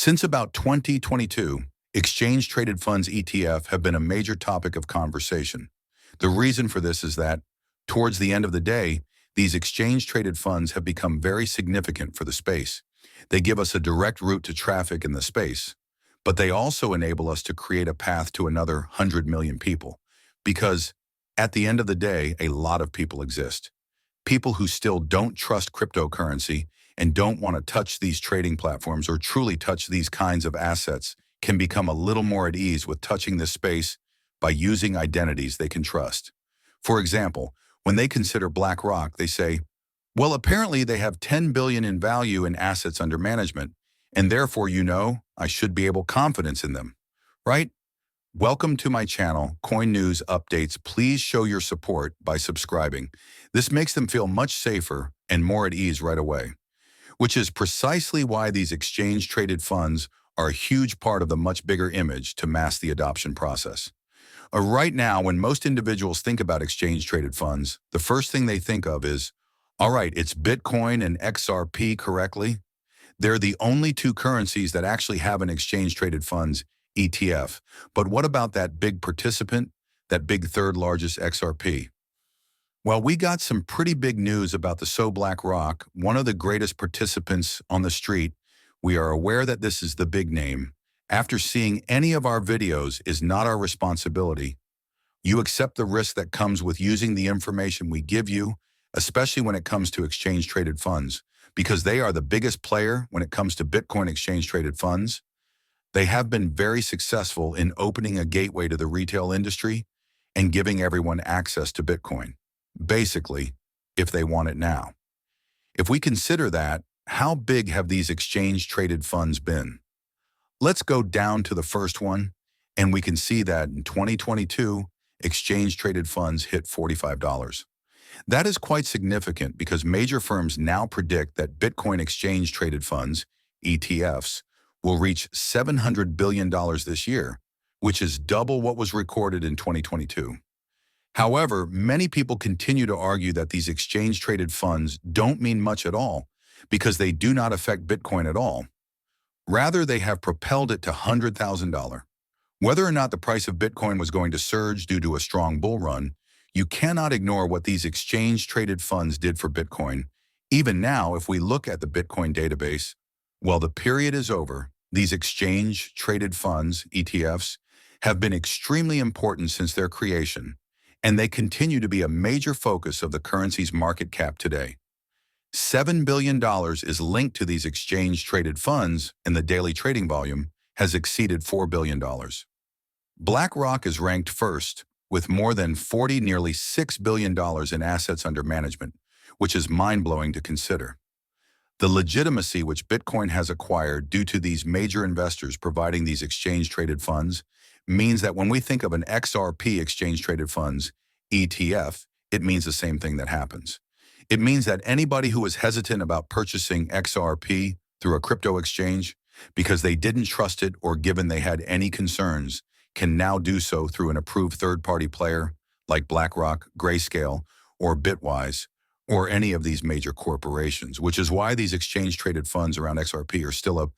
Since about 2022, exchange-traded funds ETF have been a major topic of conversation. The reason for this is that, towards the end of the day, these exchange-traded funds have become very significant for the space. They give us a direct route to traffic in the space, but they also enable us to create a path to another 100 million people. Because, at the end of the day, a lot of people exist. People who still don't trust cryptocurrency and don't want to touch these trading platforms or truly touch these kinds of assets can become a little more at ease with touching this space by using identities they can trust. For example, when they consider BlackRock, they say, well, apparently they have 10 billion in value in assets under management, and therefore, I should be able confidence in them, right? Welcome to my channel, Coin News Updates. Please show your support by subscribing. This makes them feel much safer and more at ease right away, which is precisely why these exchange-traded funds are a huge part of the much bigger image to mask the adoption process. Right now, when most individuals think about exchange-traded funds, the first thing they think of is, all right, it's Bitcoin and XRP correctly? They're the only two currencies that actually have an exchange-traded funds ETF. But what about that big participant, that big third largest XRP? Well, we got some pretty big news about the BlackRock, one of the greatest participants on the street. We are aware that this is the big name. After seeing any of our videos is not our responsibility. You accept the risk that comes with using the information we give you, especially when it comes to exchange-traded funds, because they are the biggest player when it comes to Bitcoin exchange-traded funds. They have been very successful in opening a gateway to the retail industry and giving everyone access to Bitcoin, basically, if they want it now. If we consider that, how big have these exchange-traded funds been? Let's go down to the first one, and we can see that in 2022, exchange-traded funds hit $45. That is quite significant because major firms now predict that Bitcoin exchange-traded funds, ETFs, will reach $700 billion this year, which is double what was recorded in 2022. However, many people continue to argue that these exchange-traded funds don't mean much at all because they do not affect Bitcoin at all. Rather, they have propelled it to $100,000. Whether or not the price of Bitcoin was going to surge due to a strong bull run, you cannot ignore what these exchange-traded funds did for Bitcoin. Even now, if we look at the Bitcoin database, well, the period is over. These exchange-traded funds, ETFs, have been extremely important since their creation, and they continue to be a major focus of the currency's market cap today. $7 billion is linked to these exchange-traded funds, and the daily trading volume has exceeded $4 billion. BlackRock is ranked first, with more than nearly $6 billion in assets under management, which is mind-blowing to consider. The legitimacy which Bitcoin has acquired due to these major investors providing these exchange-traded funds means that when we think of an XRP exchange-traded funds, ETF, it means the same thing that happens. It means that anybody who is hesitant about purchasing XRP through a crypto exchange because they didn't trust it or given they had any concerns can now do so through an approved third-party player like BlackRock, Grayscale, or Bitwise, or any of these major corporations, which is why these exchange-traded funds around XRP are still a